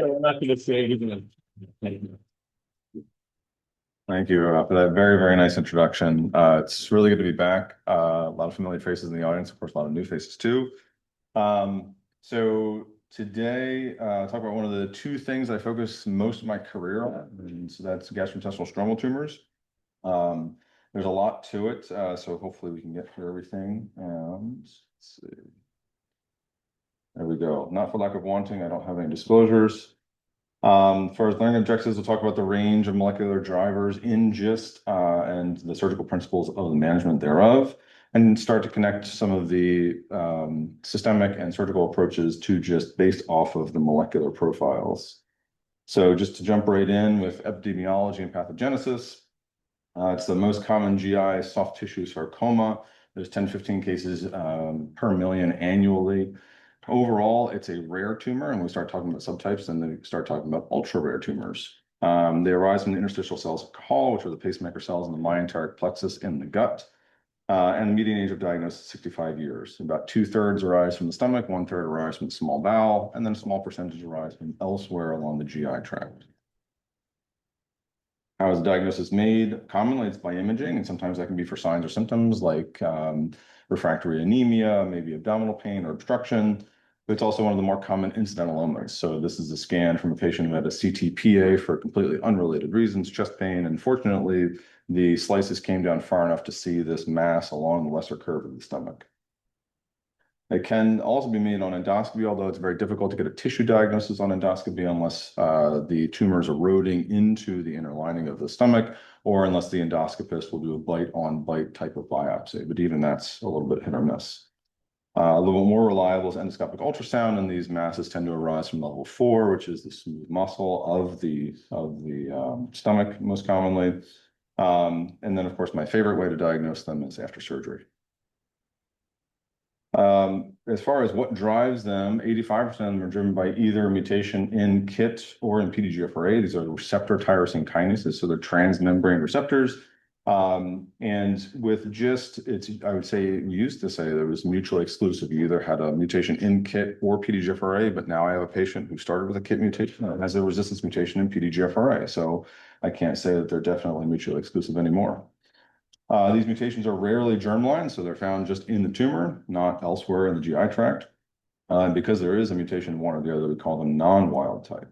So I'm not going to say anything. Thank you for that very, very nice introduction. It's really good to be back. A lot of familiar faces in the audience, of course, a lot of new faces too. So today, talk about one of the two things I focus most of my career on, and so that's gastrointestinal stromal tumors. There's a lot to it, so hopefully we can get through everything. Let's see. There we go. Not for lack of wanting, I don't have any disclosures. As far as learning objectives, we'll talk about the range of molecular drivers in GIST and the surgical principles of the management thereof, and start to connect some of the systemic and surgical approaches to GIST based off of the molecular profiles. So just to jump right in with epidemiology and pathogenesis, it's the most common GI soft tissue sarcoma. There's 10 to 15 cases per million annually. Overall, it's a rare tumor, and we start talking about subtypes, and then we start talking about ultra-rare tumors. They arise from the interstitial cells of Cajal, which are the pacemaker cells in the myenteric plexus in the gut. And the median age of diagnosis is 65 years. About 2/3 arise from the stomach, 1/3 arise from the small bowel, and then a small percentage arise from elsewhere along the GI tract. How is the diagnosis made? Commonly, it's by imaging, and sometimes that can be for signs or symptoms like refractory anemia, maybe abdominal pain or obstruction. But it's also one of the more common incidental illness. So this is a scan from a patient who had a CTPA for completely unrelated reasons, chest pain. And fortunately, the slices came down far enough to see this mass along the lesser curve of the stomach. It can also be made on endoscopy, although it's very difficult to get a tissue diagnosis on endoscopy unless the tumor is eroding into the inner lining of the stomach, or unless the endoscopist will do a bite-on-bite type of biopsy. But even that's a little bit hit or miss. A little bit more reliable is endoscopic ultrasound, and these masses tend to arise from level 4, which is the smooth muscle of the stomach most commonly. And then, of course, my favorite way to diagnose them is after surgery. As far as what drives them, 85% of them are driven by either a mutation in KIT or in PDGFRA. These are receptor tyrosine kinases, so they're transmembrane receptors. And with GIST, I would say, we used to say that it was mutually exclusive. You either had a mutation in KIT or PDGFRA, but now I have a patient who started with a KIT mutation and has a resistance mutation in PDGFRA. So I can't say that they're definitely mutually exclusive anymore. These mutations are rarely germline, so they're found just in the tumor, not elsewhere in the GI tract. Because there is a mutation in one or the other, we call them non-wild type.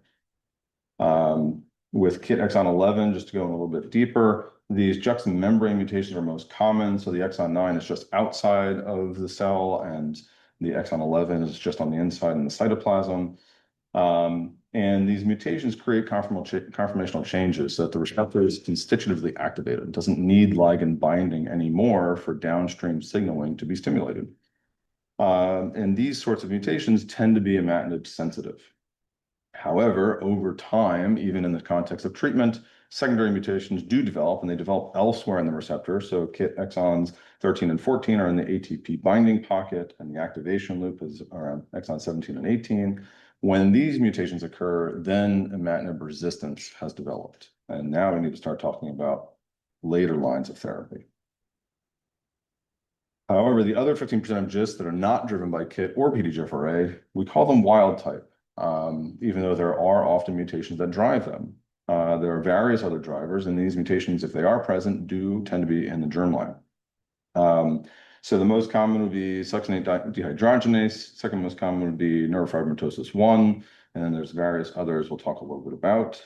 With KIT exon 11, just to go in a little bit deeper, these juxtamembrane mutations are most common. So the exon 9 is just outside of the cell, and the exon 11 is just on the inside in the cytoplasm. And these mutations create conformational changes so that the receptor is constitutively activated. It doesn't need ligand binding anymore for downstream signaling to be stimulated. And these sorts of mutations tend to be imatinib sensitive. However, over time, even in the context of treatment, secondary mutations do develop, and they develop elsewhere in the receptor. So KIT exons 13 and 14 are in the ATP binding pocket, and the activation loop is around exon 17 and 18. When these mutations occur, then imatinib resistance has developed. And now we need to start talking about later lines of therapy. However, the other 15% of GIST that are not driven by KIT or PDGFRA, we call them wild type, even though there are often mutations that drive them. There are various other drivers, and these mutations, if they are present, do tend to be in the germline. So the most common would be succinate dehydrogenase. Second most common would be neurofibromatosis 1, and then there's various others we'll talk a little bit about.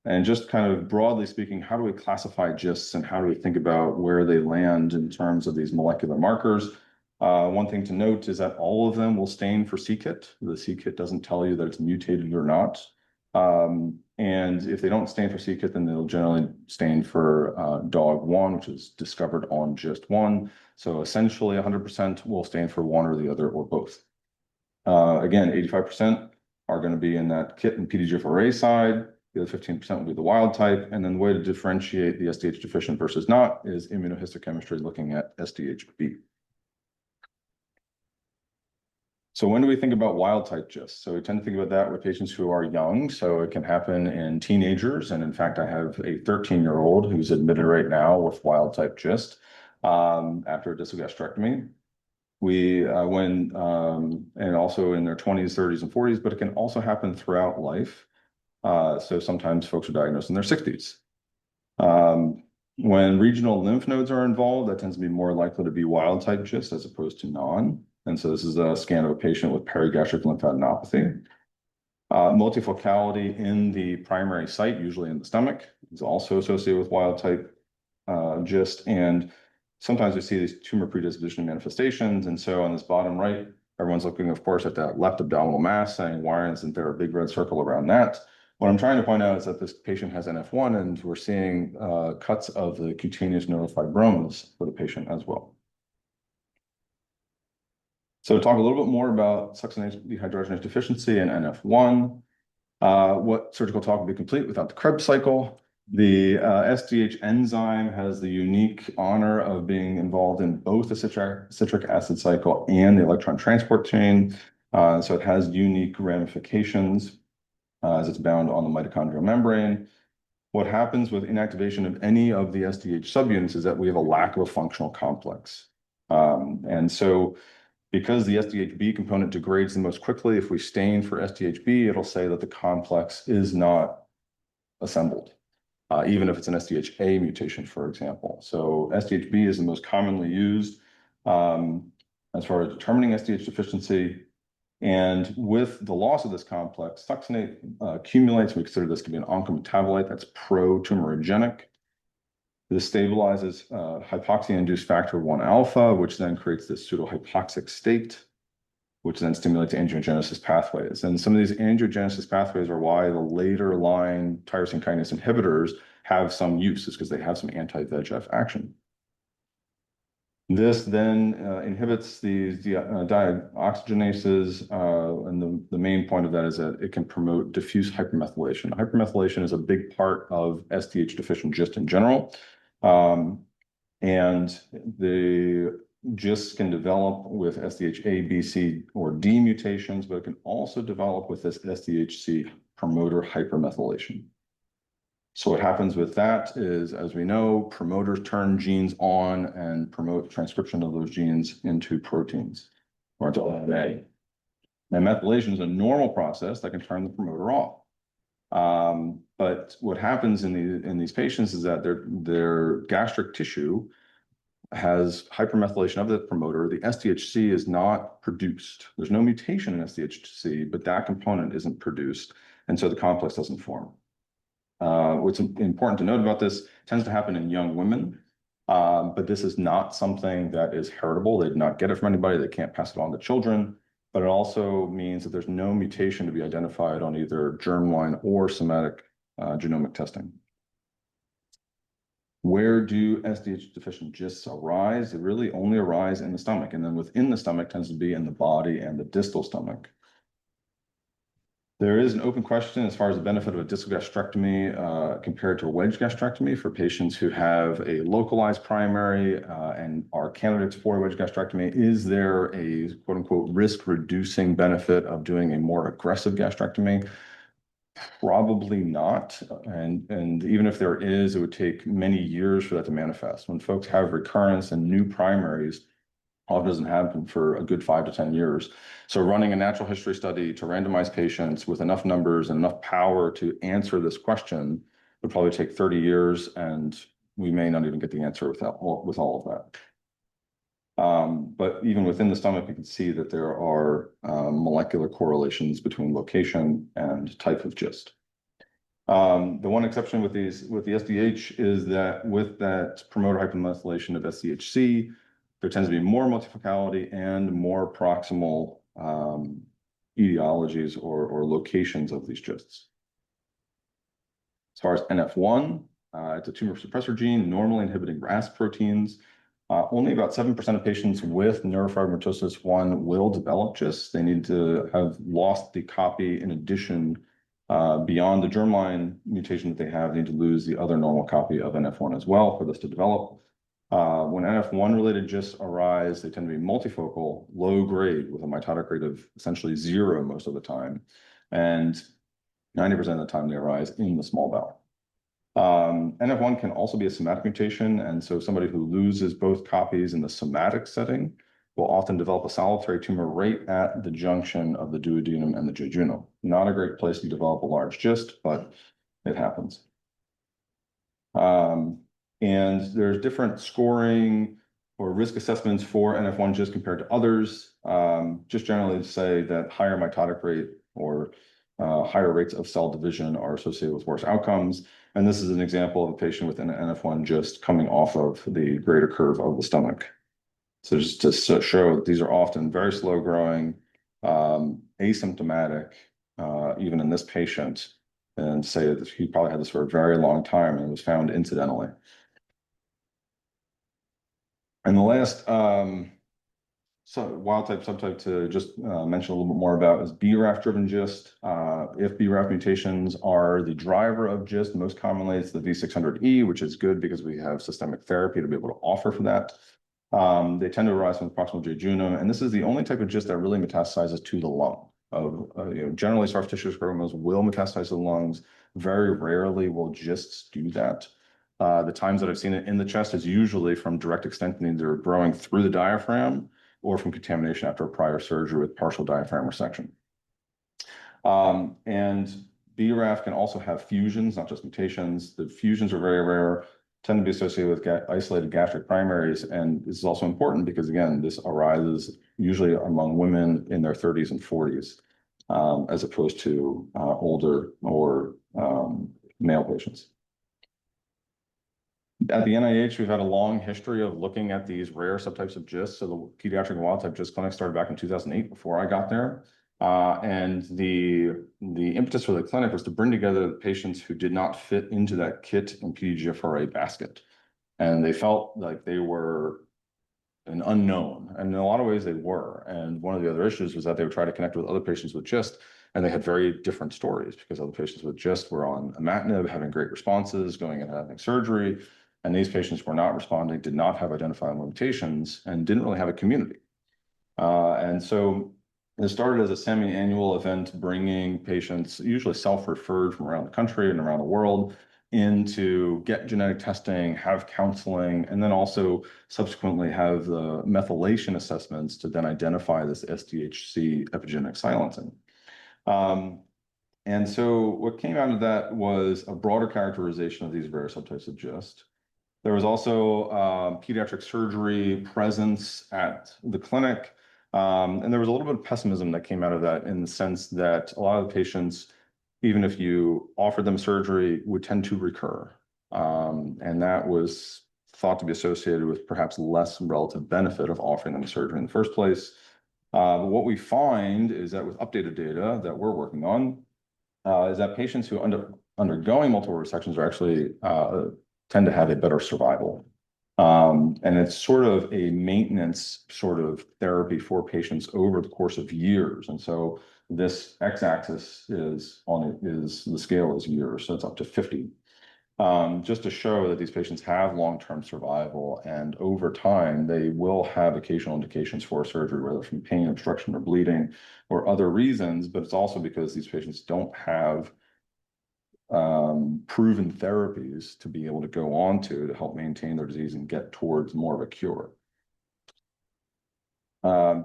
And just kind of broadly speaking, how do we classify GISTs and how do we think about where they land in terms of these molecular markers? One thing to note is that all of them will stain for c-KIT. The c-KIT doesn't tell you that it's mutated or not. And if they don't stain for c-KIT, then they'll generally stain for DOG1, which is discovered on GIST1. So essentially 100% will stain for one or the other or both. Again, 85% are going to be in that KIT and PDGFRA side. The other 15% will be the wild type. And then the way to differentiate the SDH deficient versus not is immunohistochemistry looking at SDHB. So when do we think about wild type GIST? So we tend to think about that with patients who are young. So it can happen in teenagers. And in fact, I have a 13-year-old who's admitted right now with wild type GIST after a distal gastrectomy. And also in their 20s, 30s, and 40s, but it can also happen throughout life. So sometimes folks are diagnosed in their 60s. When regional lymph nodes are involved, that tends to be more likely to be wild type GIST as opposed to non. And so this is a scan of a patient with perigastric lymphadenopathy. Multifocality in the primary site, usually in the stomach, is also associated with wild type GIST. And sometimes we see these tumor predisposition manifestations. And so on this bottom right, everyone's looking, of course, at that left abdominal mass, saying, why isn't there a big red circle around that? What I'm trying to point out is that this patient has NF1, and we're seeing cuts of the cutaneous neurofibromas for the patient as well. So to talk a little bit more about succinase dehydrogenase deficiency and NF1, what surgical talk would be complete without the Krebs cycle? The SDH enzyme has the unique honor of being involved in both the citric acid cycle and the electron transport chain. So it has unique ramifications as it's bound on the mitochondrial membrane. What happens with inactivation of any of the SDH subunits is that we have a lack of a functional complex. And so because the SDHB component degrades the most quickly, if we stain for SDHB, it'll say that the complex is not assembled, even if it's an SDHA mutation, for example. So SDHB is the most commonly used as far as determining SDH deficiency. And with the loss of this complex, succinate accumulates. We consider this to be an oncometabolite that's pro-tumorigenic. This stabilizes hypoxia-induced factor 1 alpha, which then creates this pseudo-hypoxic state, which then stimulates angiogenesis pathways. And some of these angiogenesis pathways are why the later line tyrosine kinase inhibitors have some use, is because they have some anti-VEGF action. This then inhibits these dioxygenases, and the main point of that is that it can promote diffuse hypermethylation. Hypermethylation is a big part of SDH deficient GIST in general, and the GIST can develop with SDHA, B, C, or D mutations, but it can also develop with this SDHC promoter hypermethylation. So what happens with that is, as we know, promoters turn genes on and promote transcription of those genes into proteins or into RNA. And methylation is a normal process that can turn the promoter off. But what happens in these patients is that their gastric tissue has hypermethylation of the promoter. The SDHC is not produced. There's no mutation in SDHC, but that component isn't produced. And so the complex doesn't form. What's important to note about this tends to happen in young women, but this is not something that is heritable. They did not get it from anybody. They can't pass it on to children, but it also means that there's no mutation to be identified on either germline or somatic genomic testing. Where do SDH deficient GISTs arise? They really only arise in the stomach, and then within the stomach tends to be in the body and the distal stomach. There is an open question as far as the benefit of a distal gastrectomy compared to a wedge gastrectomy for patients who have a localized primary and are candidates for a wedge gastrectomy. Is there a quote unquote risk reducing benefit of doing a more aggressive gastrectomy? Probably not. And even if there is, it would take many years for that to manifest. When folks have recurrence and new primaries, often doesn't happen for a good 5 to 10 years. So running a natural history study to randomize patients with enough numbers and enough power to answer this question would probably take 30 years, and we may not even get the answer with all of that. But even within the stomach, you can see that there are molecular correlations between location and type of GIST. The one exception with the SDH is that with that promoter hypermethylation of SDHC, there tends to be more multifocality and more proximal etiologies or locations of these GISTs. As far as NF1, it's a tumor suppressor gene, normally inhibiting RAS proteins. Only about 7% of patients with neurofibromatosis 1 will develop GIST. They need to have lost the copy in addition beyond the germline mutation that they have, they need to lose the other normal copy of NF1 as well for this to develop. When NF1 related GISTs arise, they tend to be multifocal, low grade with a mitotic rate of essentially 0 most of the time. And 90% of the time they arise in the small bowel. NF1 can also be a somatic mutation. And so somebody who loses both copies in the somatic setting will often develop a solitary tumor right at the junction of the duodenum and the jejunum. Not a great place to develop a large cyst, but it happens. And there's different scoring or risk assessments for NF1 just compared to others. Just generally to say that higher mitotic rate or higher rates of cell division are associated with worse outcomes. And this is an example of a patient with an NF1 just coming off of the greater curve of the stomach. So just to show that these are often very slow growing, asymptomatic, even in this patient, and say that he probably had this for a very long time and it was found incidentally. And the last wild type subtype to just mention a little bit more about is BRAF driven GIST. If BRAF mutations are the driver of GIST, most commonly it's the V600E, which is good because we have systemic therapy to be able to offer for that. They tend to arise from the proximal jejunum, and this is the only type of GIST that really metastasizes to the lung. Generally, soft tissue squamomas will metastasize to the lungs. Very rarely will GISTs do that. The times that I've seen it in the chest is usually from direct extension, either growing through the diaphragm or from contamination after a prior surgery with partial diaphragm resection. And BRAF can also have fusions, not just mutations. The fusions are very rare, tend to be associated with isolated gastric primaries. And this is also important because, again, this arises usually among women in their 30s and 40s, as opposed to older or male patients. At the NIH, we've had a long history of looking at these rare subtypes of GIST. So the pediatric wild type GIST clinic started back in 2008 before I got there. And the impetus for the clinic was to bring together patients who did not fit into that KIT and PDGFRA basket. And they felt like they were an unknown. And in a lot of ways they were. And one of the other issues was that they would try to connect with other patients with GIST, and they had very different stories because other patients with GIST were on imatinib, having great responses, going and having surgery. And these patients were not responding, did not have identifiable mutations, and didn't really have a community. And so it started as a semi-annual event, bringing patients, usually self-referred from around the country and around the world, in to get genetic testing, have counseling, and then also subsequently have the methylation assessments to then identify this SDHC epigenetic silencing. And so what came out of that was a broader characterization of these various subtypes of GIST. There was also pediatric surgery presence at the clinic. And there was a little bit of pessimism that came out of that in the sense that a lot of the patients, even if you offered them surgery, would tend to recur. And that was thought to be associated with perhaps less relative benefit of offering them surgery in the first place. But what we find is that with updated data that we're working on, is that patients who undergoing multiple resections are actually tend to have a better survival. And it's sort of a maintenance sort of therapy for patients over the course of years. And so this x-axis is the scale is years, so it's up to 50. Just to show that these patients have long-term survival, and over time they will have occasional indications for surgery, whether from pain, obstruction, or bleeding, or other reasons. But it's also because these patients don't have proven therapies to be able to go on to help maintain their disease and get towards more of a cure.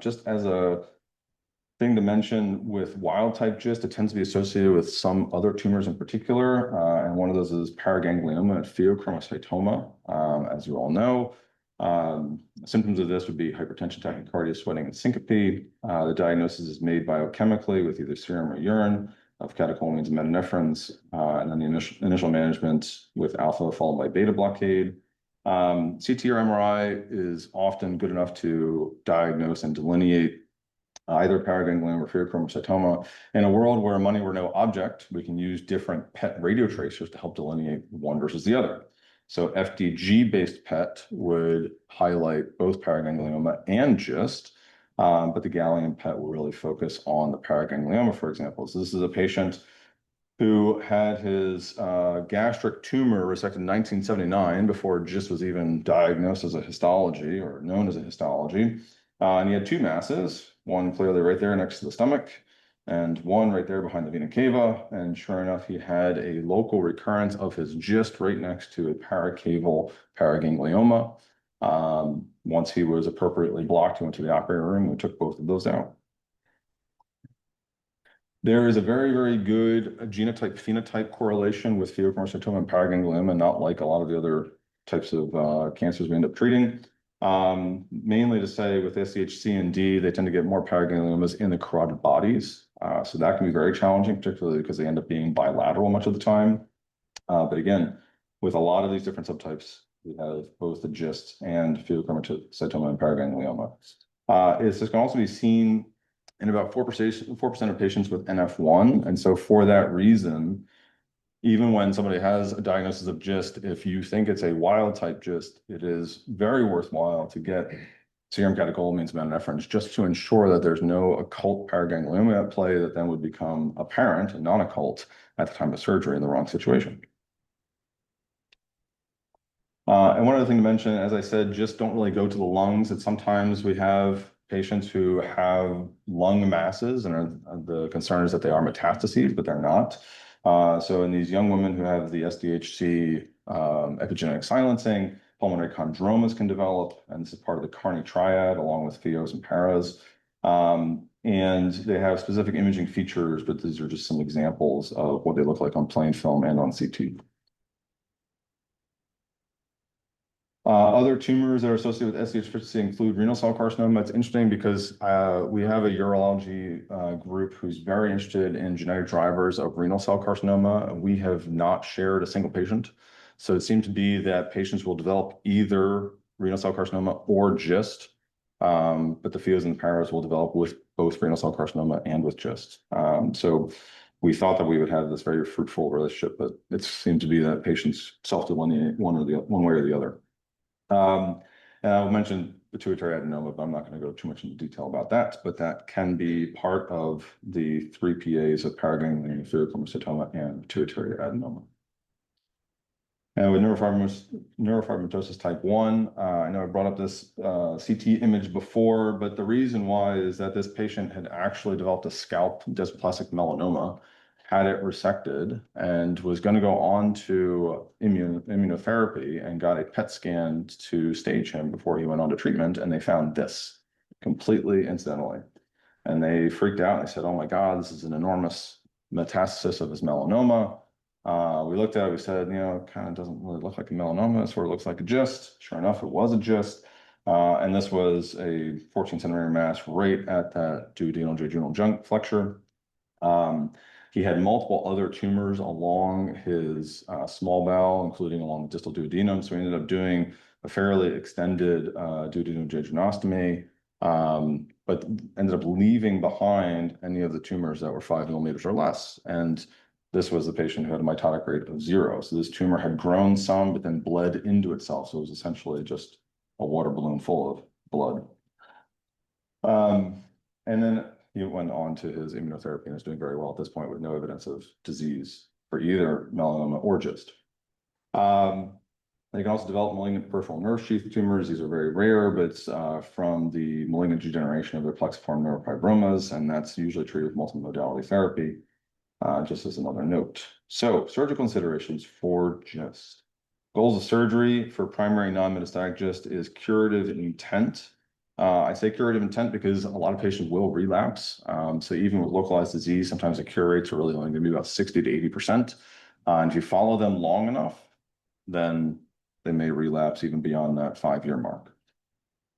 Just as a thing to mention with wild type GIST, it tends to be associated with some other tumors in particular. And one of those is paraganglioma and pheochromocytoma, as you all know. Symptoms of this would be hypertension, tachycardia, sweating, and syncope. The diagnosis is made biochemically with either serum or urine of catecholamines and metanephrines, and then the initial management with alpha followed by beta blockade. CT or MRI is often good enough to diagnose and delineate either paraganglioma or pheochromocytoma. In a world where money were no object, we can use different PET radio tracers to help delineate one versus the other. So FDG-based PET would highlight both paraganglioma and GIST, but the gallium PET will really focus on the paraganglioma, for example. So this is a patient who had his gastric tumor resected in 1979 before GIST was even diagnosed as a histology or known as a histology. And he had two masses, one clearly right there next to the stomach, and one right there behind the vena cava. And sure enough, he had a local recurrence of his GIST right next to a paracaval paraganglioma. Once he was appropriately blocked, he went to the operating room. We took both of those out. There is a very, very good genotype-phenotype correlation with pheochromocytoma and paraganglioma, not like a lot of the other types of cancers we end up treating. Mainly to say with SDHC and D, they tend to get more paragangliomas in the carotid bodies. So that can be very challenging, particularly because they end up being bilateral much of the time. But again, with a lot of these different subtypes, we have both the GIST and pheochromocytoma and paraganglioma. This can also be seen in about 4% of patients with NF1. And so for that reason, even when somebody has a diagnosis of GIST, if you think it's a wild type GIST, it is very worthwhile to get serum catecholamines and epinephrines just to ensure that there's no occult paraganglioma at play that then would become apparent and non-occult at the time of surgery in the wrong situation. And one other thing to mention, as I said, just don't really go to the lungs. That sometimes we have patients who have lung masses, and the concern is that they are metastases, but they're not. So in these young women who have the SDHC epigenetic silencing, pulmonary chondromas can develop, and this is part of the Carney triad along with Theos and Paras. And they have specific imaging features, but these are just some examples of what they look like on plain film and on CT. Other tumors that are associated with SDH50 include renal cell carcinoma. It's interesting because we have a urology group who's very interested in genetic drivers of renal cell carcinoma. We have not shared a single patient. So it seems to be that patients will develop either renal cell carcinoma or GIST, but the Theos and the Paras will develop with both renal cell carcinoma and with GIST. So we thought that we would have this very fruitful relationship, but it seemed to be that patients self-delineate one way or the other. And I'll mention pituitary adenoma, but I'm not going to go too much into detail about that. But that can be part of the 3 PAs of paraganglioma, pheochromocytoma, and pituitary adenoma. And with neurofibromatosis type 1, I know I brought up this CT image before, but the reason why is that this patient had actually developed a scalp dysplastic melanoma, had it resected, and was going to go on to immunotherapy and got a PET scan to stage him before he went on to treatment, and they found this completely incidentally. And they freaked out. They said, "Oh my God, this is an enormous metastasis of his melanoma." We looked at it, we said, it kind of doesn't really look like a melanoma, it sort of looks like a GIST. Sure enough, it was a GIST. And this was a 14-centimeter mass right at that duodenal jejunal flexure. He had multiple other tumors along his small bowel, including along the distal duodenum. So we ended up doing a fairly extended duodenal jejunostomy, but ended up leaving behind any of the tumors that were 5 millimeters or less. And this was the patient who had a mitotic rate of 0. So this tumor had grown some, but then bled into itself. So it was essentially just a water balloon full of blood. And then he went on to his immunotherapy and is doing very well at this point with no evidence of disease for either melanoma or GIST. They can also develop malignant peripheral nerve sheath tumors. These are very rare, but it's from the malignant degeneration of their plexiform neurofibromas, and that's usually treated with multimodality therapy, just as another note. So surgical considerations for GIST. Goals of surgery for primary non-metastatic GIST is curative intent. I say curative intent because a lot of patients will relapse. So even with localized disease, sometimes the cure rates are really only going to be about 60 to 80%. And if you follow them long enough, then they may relapse even beyond that 5-year mark.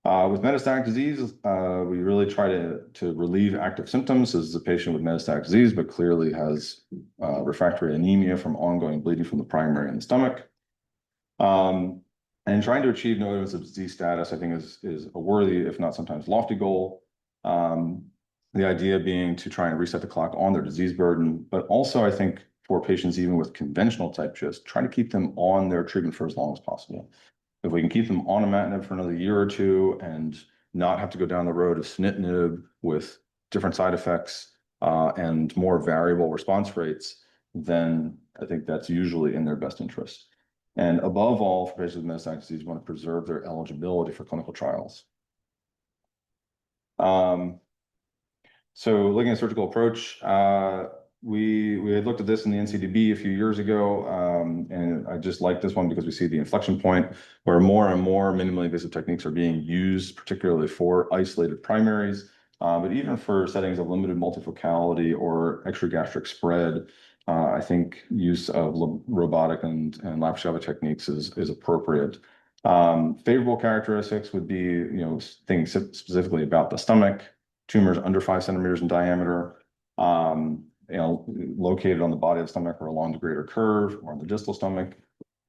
With metastatic disease, we really try to relieve active symptoms. This is a patient with metastatic disease, but clearly has refractory anemia from ongoing bleeding from the primary in the stomach. And trying to achieve no evidence of disease status, I think, is a worthy, if not sometimes lofty goal. The idea being to try and reset the clock on their disease burden, but also I think for patients even with conventional type GIST, try to keep them on their treatment for as long as possible. If we can keep them on imatinib for another year or two and not have to go down the road of sunitinib with different side effects and more variable response rates, then I think that's usually in their best interest. And above all, for patients with metastatic disease, we want to preserve their eligibility for clinical trials. So looking at surgical approach, we had looked at this in the NCDB a few years ago, and I just like this one because we see the inflection point where more and more minimally invasive techniques are being used, particularly for isolated primaries, but even for settings of limited multifocality or extragastric spread. I think use of robotic and laparoscopic techniques is appropriate. Favorable characteristics would be, things specifically about the stomach, tumors under 5 centimeters in diameter, located on the body of the stomach or along the greater curve or on the distal stomach.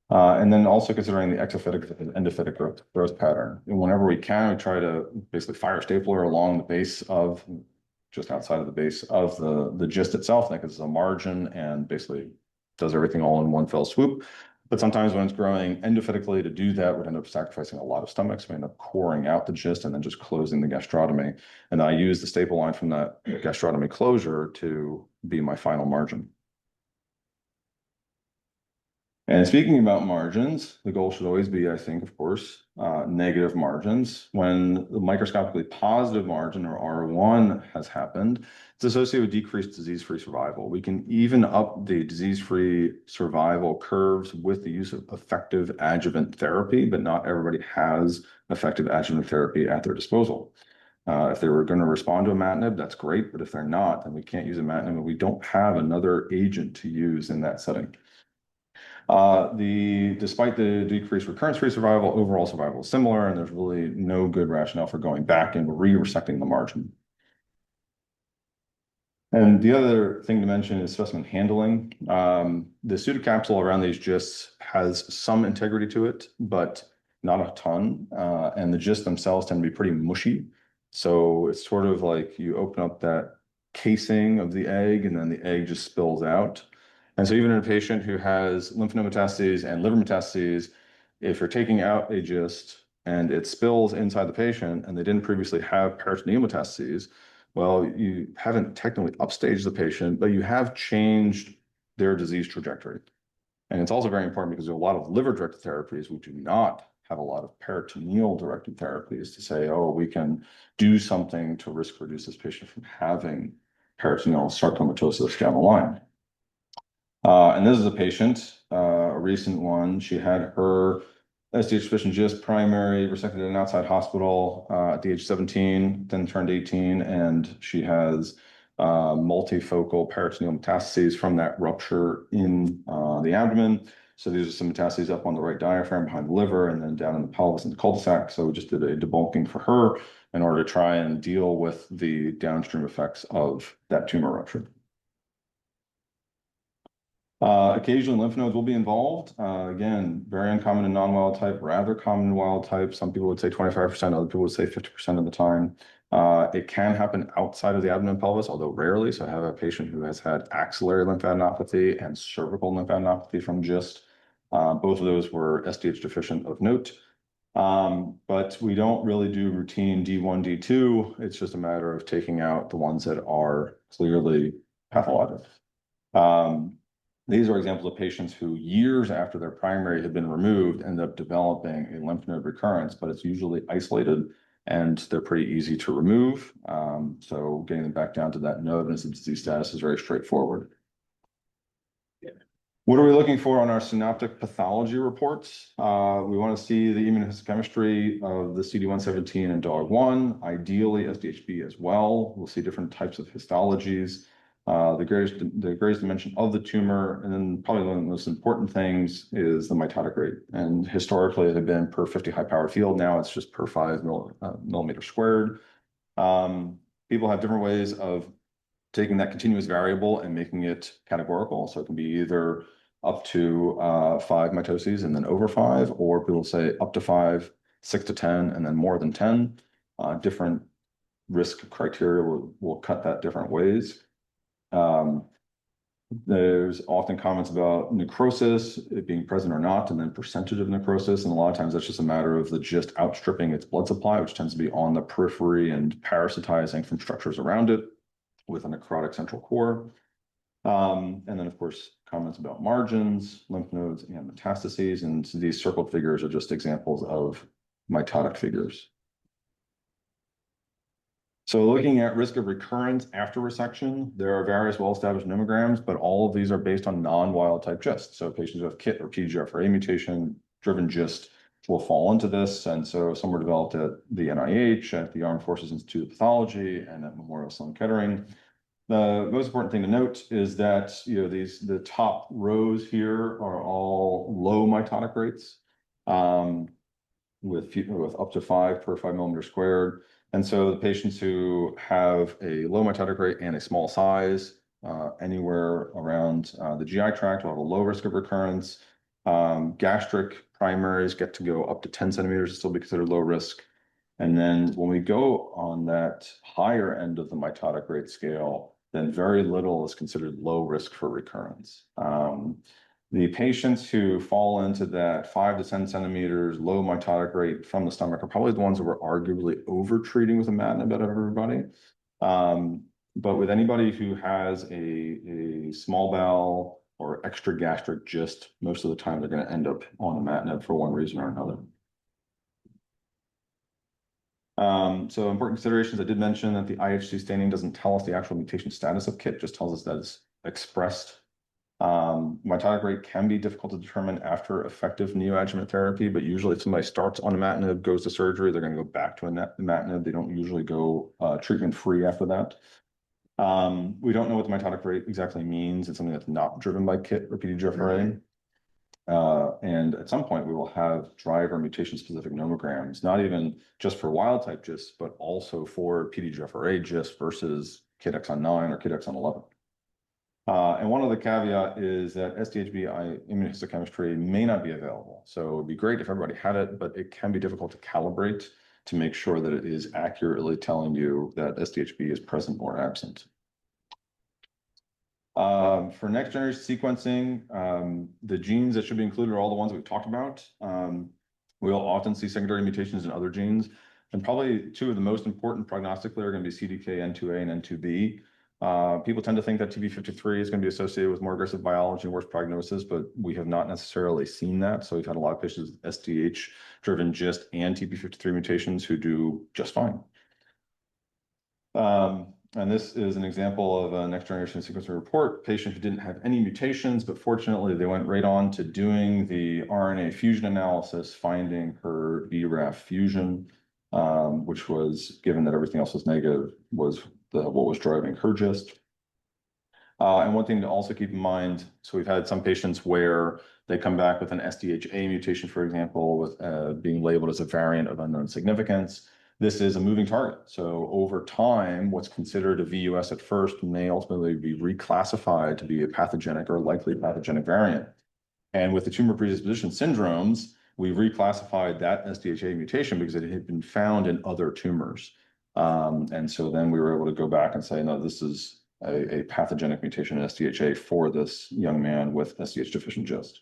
And then also considering the exophytic and endophytic growth pattern. And whenever we can, we try to basically fire a stapler along the base of, just outside of the base of the gist itself, because it's a margin and basically does everything all in one fell swoop. But sometimes when it's growing endophytically, to do that would end up sacrificing a lot of stomachs. We end up coring out the gist and then just closing the gastrotomy. And I use the staple line from that gastrotomy closure to be my final margin. And speaking about margins, the goal should always be, I think, of course, negative margins. When the microscopically positive margin, or R1, has happened, it's associated with decreased disease-free survival. We can even up the disease-free survival curves with the use of effective adjuvant therapy, but not everybody has effective adjuvant therapy at their disposal. If they were going to respond to imatinib, that's great, but if they're not, then we can't use imatinib, and we don't have another agent to use in that setting. Despite the decreased recurrence-free survival, overall survival is similar, and there's really no good rationale for going back and re-resecting the margin. And the other thing to mention is specimen handling. The pseudocapsule around these gists has some integrity to it, but not a ton. And the gists themselves tend to be pretty mushy. So it's sort of like you open up that casing of the egg, and then the egg just spills out. And so even in a patient who has lymph node metastases and liver metastases, if you're taking out a gist and it spills inside the patient and they didn't previously have peritoneal metastases, well, you haven't technically upstaged the patient, but you have changed their disease trajectory. And it's also very important because there are a lot of liver-directed therapies. We do not have a lot of peritoneal-directed therapies to say, oh, we can do something to risk reduce this patient from having peritoneal sarcomatosis down the line. And this is a patient, a recent one. She had her SDH deficient gist primary resected at an outside hospital at the age of 17, then turned 18, and she has multifocal peritoneal metastases from that rupture in the abdomen. So these are some metastases up on the right diaphragm behind the liver and then down in the pelvis and the cul-de-sac. So we just did a debulking for her in order to try and deal with the downstream effects of that tumor rupture. Occasionally lymph nodes will be involved. Again, very uncommon in non-wild type, rather common in wild type. Some people would say 25%, other people would say 50% of the time. It can happen outside of the abdomen pelvis, although rarely. So I have a patient who has had axillary lymphadenopathy and cervical lymphadenopathy from GIST. Both of those were SDH deficient of note. But we don't really do routine D1, D2. It's just a matter of taking out the ones that are clearly pathologic. These are examples of patients who years after their primary had been removed end up developing a lymph node recurrence, but it's usually isolated and they're pretty easy to remove. So getting them back down to that node and its disease status is very straightforward. What are we looking for on our synaptic pathology reports? We want to see the immunohistochemistry of the CD117 and DOG1, ideally SDHB as well. We'll see different types of histologies. The greatest dimension of the tumor, and then probably one of the most important things is the mitotic rate. And historically, it had been per 50 high-powered field. Now it's just per 5 millimeter squared. People have different ways of taking that continuous variable and making it categorical. So it can be either up to 5 mitoses and then over 5, or people say up to 5, 6 to 10, and then more than 10. Different risk criteria will cut that different ways. There's often comments about necrosis, it being present or not, and then percentage of necrosis. And a lot of times that's just a matter of the gist outstripping its blood supply, which tends to be on the periphery and parasitizing from structures around it with a necrotic central core. And then, of course, comments about margins, lymph nodes, and metastases. And so these circled figures are just examples of mitotic figures. So looking at risk of recurrence after resection, there are various well-established nomograms, but all of these are based on non-wild type GIST. So patients who have KIT or PDGFRA mutation-driven GIST will fall into this. And so some were developed at the NIH, at the Armed Forces Institute of Pathology, and at Memorial Sloan Kettering. The most important thing to note is that the top rows here are all low mitotic rates. With up to 5 per 5 millimeter squared. And so the patients who have a low mitotic rate and a small size, anywhere around the GI tract will have a low risk of recurrence. Gastric primaries get to go up to 10 centimeters to still be considered low risk. And then when we go on that higher end of the mitotic rate scale, then very little is considered low risk for recurrence. The patients who fall into that 5 to 10 centimeters low mitotic rate from the stomach are probably the ones that were arguably over treating with imatinib out of everybody. But with anybody who has a small bowel or extra gastric GIST, most of the time they're going to end up on imatinib for one reason or another. So important considerations, I did mention that the IHC staining doesn't tell us the actual mutation status of KIT, just tells us that it's expressed. Mitotic rate can be difficult to determine after effective neoadjuvant therapy, but usually if somebody starts on imatinib, goes to surgery, they're going to go back to imatinib. They don't usually go treatment-free after that. We don't know what the mitotic rate exactly means. It's something that's not driven by KIT or PDGFRA. And at some point, we will have driver mutation-specific nomograms, not even just for wild-type GIST, but also for PDGFRA GIST versus KIT exon 9 or KIT exon 11. And one other caveat is that SDHB immunohistochemistry may not be available. So it'd be great if everybody had it, but it can be difficult to calibrate to make sure that it is accurately telling you that SDHB is present or absent. For next generation sequencing, the genes that should be included are all the ones we've talked about. We'll often see secondary mutations in other genes, and probably two of the most important prognostically are going to be CDKN2A and N2B. People tend to think that TP53 is going to be associated with more aggressive biology and worse prognosis, but we have not necessarily seen that. So we've had a lot of patients with SDH-driven GIST and TP53 mutations who do just fine. And this is an example of a next generation sequencing report, patient who didn't have any mutations, but fortunately they went right on to doing the RNA fusion analysis, finding her BRAF fusion, which was, given that everything else was negative, was what was driving her GIST. And one thing to also keep in mind, so we've had some patients where they come back with an SDHA mutation, for example, with being labeled as a variant of unknown significance. This is a moving target. So over time, what's considered a VUS at first may ultimately be reclassified to be a pathogenic or likely pathogenic variant. And with the tumor predisposition syndromes, we reclassified that SDHA mutation because it had been found in other tumors. And so then we were able to go back and say, no, this is a pathogenic mutation in SDHA for this young man with SDH deficient GIST.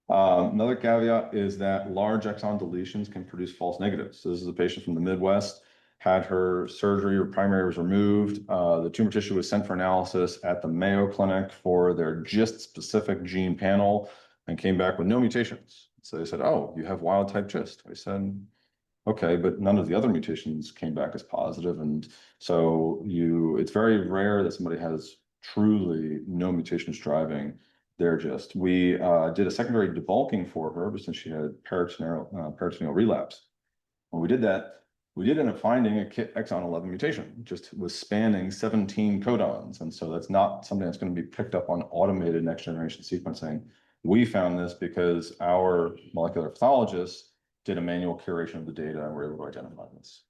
Another caveat is that large exon deletions can produce false negatives. So this is a patient from the Midwest, had her surgery, her primary was removed. The tumor tissue was sent for analysis at the Mayo Clinic for their GIST-specific gene panel and came back with no mutations. So they said, oh, you have wild type GIST. I said, okay, but none of the other mutations came back as positive. And so it's very rare that somebody has truly no mutations driving their GIST. We did a secondary debulking for her since she had peritoneal relapse. When we did that, we did end up finding a KIT exon 11 mutation, just was spanning 17 codons. And so that's not something that's going to be picked up on automated next generation sequencing. We found this because our molecular pathologists did a manual curation of the data and were able to identify this.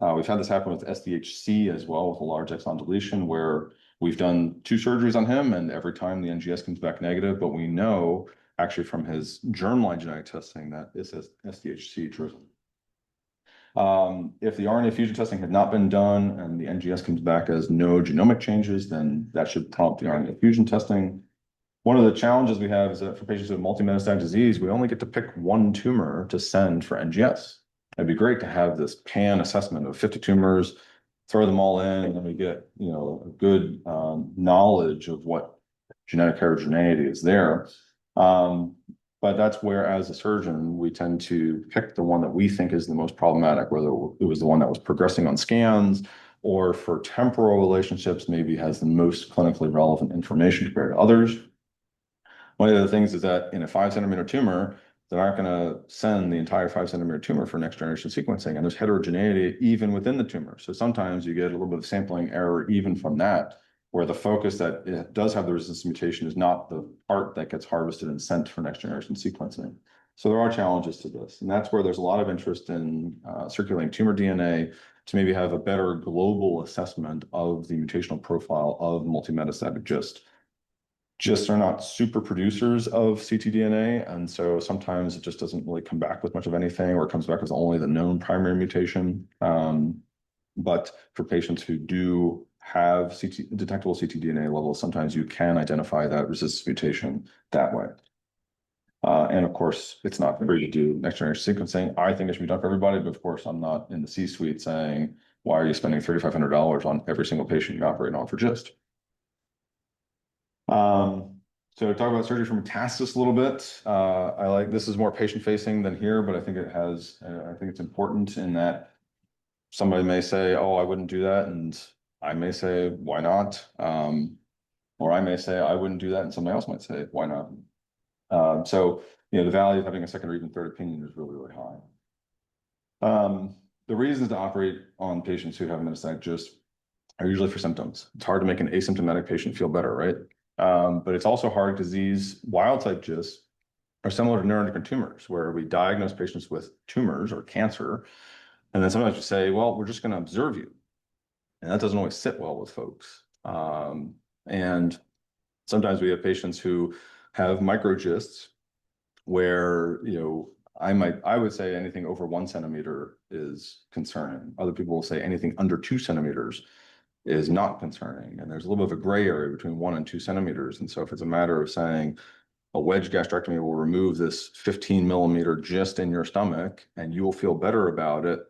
We've had this happen with SDHC as well, with a large exon deletion, where we've done 2 surgeries on him, and every time the NGS comes back negative, but we know actually from his germline genetic testing that it's SDHC driven. If the RNA fusion testing had not been done and the NGS comes back as no genomic changes, then that should prompt the RNA fusion testing. One of the challenges we have is that for patients with multi-metastatic disease, we only get to pick one tumor to send for NGS. It'd be great to have this pan assessment of 50 tumors, throw them all in, and then we get, a good knowledge of what genetic heterogeneity is there. But But that's where, as a surgeon, we tend to pick the one that we think is the most problematic, whether it was the one that was progressing on scans, or for temporal relationships, maybe has the most clinically relevant information compared to others. One of the things is that in a 5 centimeter tumor, they're not going to send the entire 5 centimeter tumor for next generation sequencing. And there's heterogeneity even within the tumor. So sometimes you get a little bit of sampling error even from that, where the focus that it does have the resistance mutation is not the part that gets harvested and sent for next generation sequencing. So there are challenges to this. And that's where there's a lot of interest in circulating tumor DNA to maybe have a better global assessment of the mutational profile of multimetastatic GIST. GIST are not super producers of ctDNA, and so sometimes it just doesn't really come back with much of anything, or it comes back with only the known primary mutation. But for patients who do have detectable ctDNA levels, sometimes you can identify that resistance mutation that way. And of course, it's not free to do next generation sequencing. I think it should be done for everybody, but of course, I'm not in the C-suite saying, why are you spending $3,500 on every single patient you operate on for GIST? So talk about surgery for metastasis a little bit. I like, this is more patient facing than here, but I think it has, I think it's important in that somebody may say, oh, I wouldn't do that. And I may say, why not? Or I may say, I wouldn't do that. And somebody else might say, why not? So, the value of having a second or even third opinion is really, really high. The reasons to operate on patients who have metastatic GIST are usually for symptoms. It's hard to make an asymptomatic patient feel better, right? But it's also hard because these wild type GIST are similar to neuroendocrine tumors, where we diagnose patients with tumors or cancer, and then sometimes we say, well, we're just going to observe you. And that doesn't always sit well with folks. And sometimes we have patients who have microgysts where, I would say anything over 1 centimeter is concerning. Other people will say anything under 2 centimeters is not concerning. And there's a little bit of a gray area between 1 and 2 centimeters. And so if it's a matter of saying a wedge gastrectomy will remove this 15 millimeter GIST in your stomach and you will feel better about it,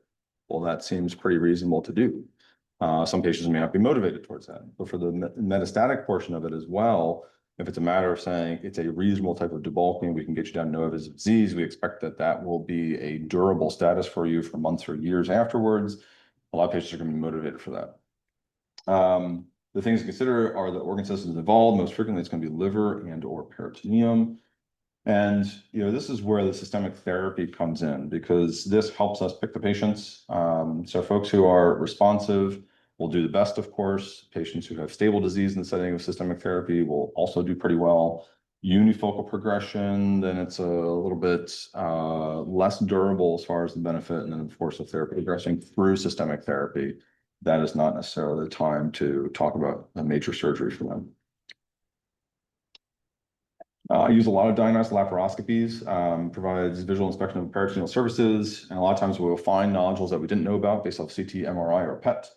well, that seems pretty reasonable to do. Some patients may not be motivated towards that. But for the metastatic portion of it as well, if it's a matter of saying it's a reasonable type of debulking, we can get you down to no evidence of disease, we expect that that will be a durable status for you for months or years afterwards. A lot of patients are going to be motivated for that. The things to consider are the organ systems involved. Most frequently, it's going to be liver and or peritoneum. And this is where the systemic therapy comes in, because this helps us pick the patients. So folks who are responsive will do the best, of course. Patients who have stable disease in the setting of systemic therapy will also do pretty well. Unifocal progression, then it's a little bit less durable as far as the benefit. And then, of course, if they're progressing through systemic therapy, that is not necessarily the time to talk about a major surgery for them. I use a lot of diagnostic laparoscopies, provides visual inspection of peritoneal surfaces, and a lot of times we'll find nodules that we didn't know about based off CT, MRI, or PET.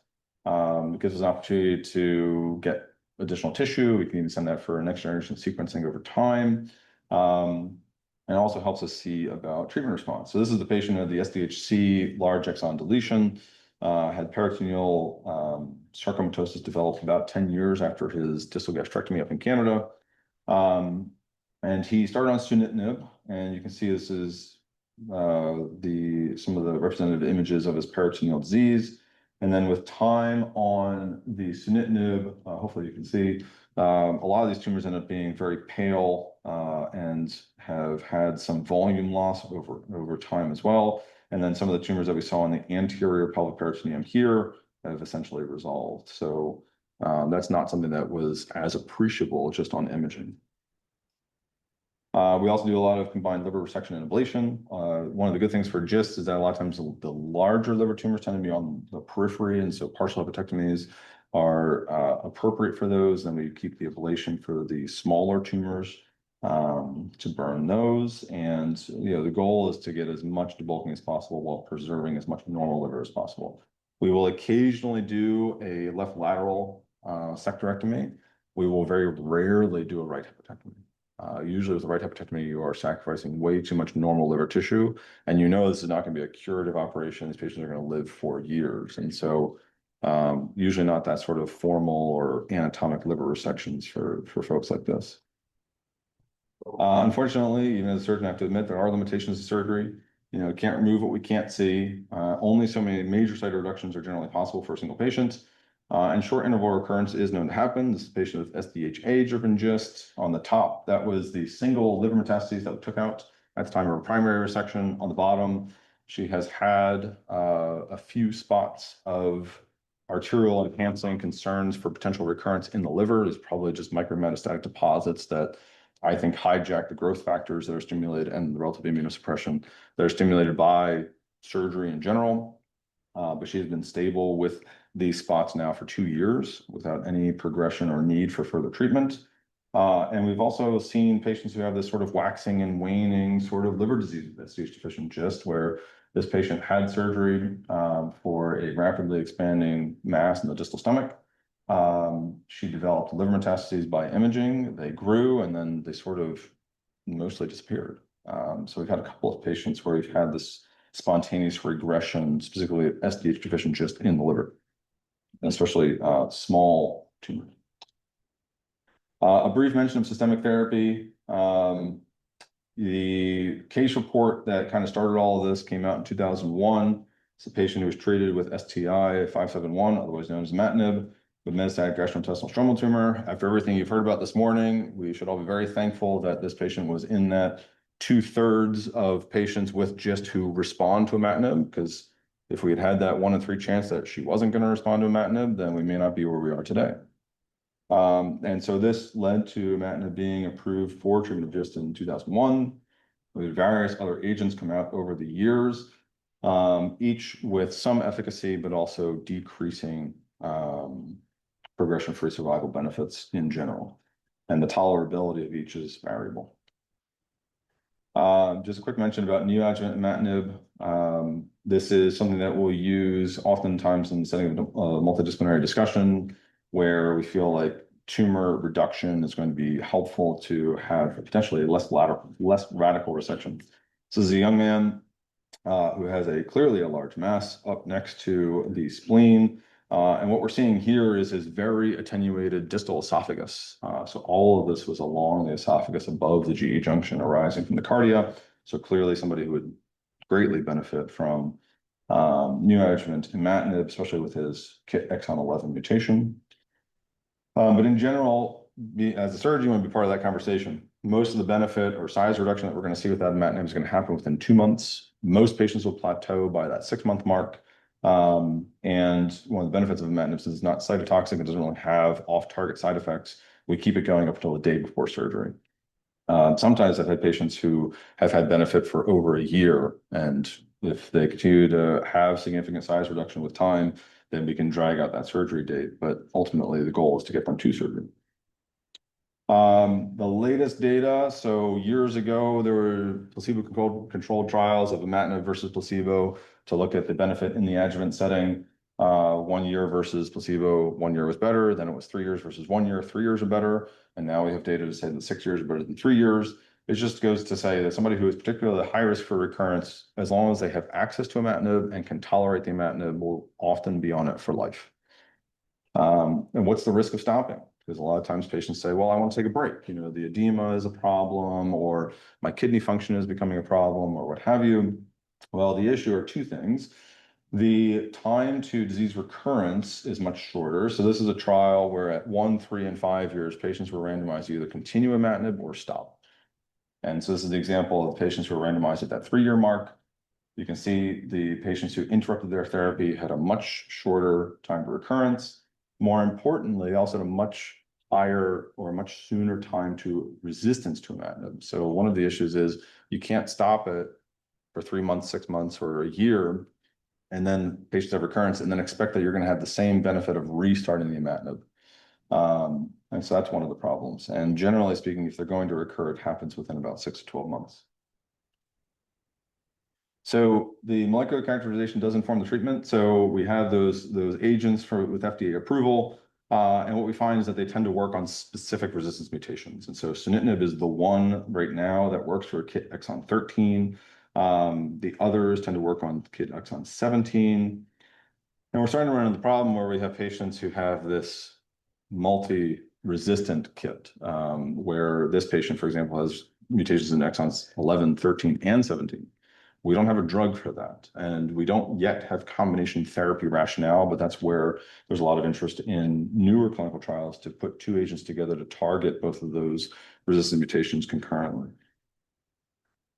It gives us an opportunity to get additional tissue. We can even send that for next generation sequencing over time. And it also helps us see about treatment response. So this is the patient who had the SDHC large exon deletion, had peritoneal sarcomatosis developed about 10 years after his distal gastrectomy up in Canada. And he started on sunitinib, and you can see this is some of the representative images of his peritoneal disease. And then with time on the sunitinib, hopefully you can see, a lot of these tumors end up being very pale and have had some volume loss over time as well. And then some of the tumors that we saw in the anterior pelvic peritoneum here have essentially resolved. So that's not something that was as appreciable just on imaging. We also do a lot of combined liver resection and ablation. One of the good things for GIST is that a lot of times the larger liver tumors tend to be on the periphery, and so partial hepatectomies are appropriate for those. And we keep the ablation for the smaller tumors to burn those. And the goal is to get as much debulking as possible while preserving as much normal liver as possible. We will occasionally do a left lateral sectorectomy. We will very rarely do a right hepatectomy. Usually with the right hepatectomy, you are sacrificing way too much normal liver tissue, and this is not going to be a curative operation. These patients are going to live for years. And so usually not that sort of formal or anatomic liver resections for folks like this. Unfortunately, as a surgeon, I have to admit there are limitations to surgery. Can't remove what we can't see. Only so many major site reductions are generally possible for a single patient. And short interval recurrence is known to happen. This is a patient with SDHA-driven GIST. On the top, that was the single liver metastases that we took out at the time of her primary resection. On the bottom, she has had a few spots of arterial enhancing concerns for potential recurrence in the liver. It's probably just micrometastatic deposits that I think hijack the growth factors that are stimulated and the relative immunosuppression that are stimulated by surgery in general. But she's been stable with these spots now for 2 years without any progression or need for further treatment. And we've also seen patients who have this sort of waxing and waning sort of liver disease, SDH deficient GIST, where this patient had surgery for a rapidly expanding mass in the distal stomach. She developed liver metastases by imaging. They grew and then they sort of mostly disappeared. So we've had a couple of patients where we've had this spontaneous regression, specifically SDH deficient GIST in the liver, especially small tumors. A brief mention of systemic therapy. The case report that kind of started all of this came out in 2001. It's a patient who was treated with STI 571, otherwise known as imatinib, with metastatic gastrointestinal stromal tumor. After everything you've heard about this morning, we should all be very thankful that this patient was in that 2/3 of patients with GIST who respond to imatinib, because if we had had that 1 in 3 chance that she wasn't going to respond to imatinib, then we may not be where we are today. And so this led to imatinib being approved for treatment of GIST in 2001. With various other agents come out over the years, each with some efficacy, but also decreasing progression-free survival benefits in general. And the tolerability of each is variable. Just a quick mention about neoadjuvant imatinib. This is something that we'll use oftentimes in the setting of a multidisciplinary discussion, where we feel like tumor reduction is going to be helpful to have potentially less radical resection. So this is a young man who has clearly a large mass up next to the spleen. And what we're seeing here is his very attenuated distal esophagus. So all of this was along the esophagus above the GE junction arising from the cardia. So clearly somebody who would greatly benefit from neoadjuvant imatinib, especially with his KIT exon 11 mutation. But in general, as a surgeon, you want to be part of that conversation. Most of the benefit or size reduction that we're going to see with that imatinib is going to happen within 2 months. Most patients will plateau by that 6-month mark. And one of the benefits of imatinib is it's not cytotoxic. It doesn't really have off-target side effects. We keep it going up until the day before surgery. Sometimes I've had patients who have had benefit for over a year, and if they continue to have significant size reduction with time, then we can drag out that surgery date. But ultimately, the goal is to get them to surgery. The latest data, so years ago, there were placebo-controlled trials of imatinib versus placebo to look at the benefit in the adjuvant setting. 1 year versus placebo, 1 year was better. Then it was 3 years versus 1 year, 3 years are better. And now we have data to say that 6 years are better than 3 years. It just goes to say that somebody who is particularly high risk for recurrence, as long as they have access to imatinib and can tolerate the imatinib, will often be on it for life. And what's the risk of stopping? Because a lot of times patients say, well, I want to take a break. The edema is a problem, or my kidney function is becoming a problem, or what have you. Well, the issue are 2 things. The time to disease recurrence is much shorter. So this is a trial where at 1, 3, and 5 years, patients were randomized to either continue imatinib or stop. And so this is the example of patients who were randomized at that 3-year mark. You can see the patients who interrupted their therapy had a much shorter time to recurrence. More importantly, also had a much higher or a much sooner time to resistance to imatinib. So one of the issues is you can't stop it for 3 months, 6 months, or a year, and then patients have recurrence and then expect that you're going to have the same benefit of restarting the imatinib. And so that's one of the problems. And generally speaking, if they're going to recur, it happens within about 6 to 12 months. So the molecular characterization does inform the treatment. So we have those agents with FDA approval. And what we find is that they tend to work on specific resistance mutations. And so sunitinib is the one right now that works for KIT exon 13. The others tend to work on KIT exon 17. And we're starting to run into the problem where we have patients who have this multi-resistant KIT, where this patient, for example, has mutations in exons 11, 13, and 17. We don't have a drug for that. And we don't yet have combination therapy rationale, but that's where there's a lot of interest in newer clinical trials to put two agents together to target both of those resistant mutations concurrently.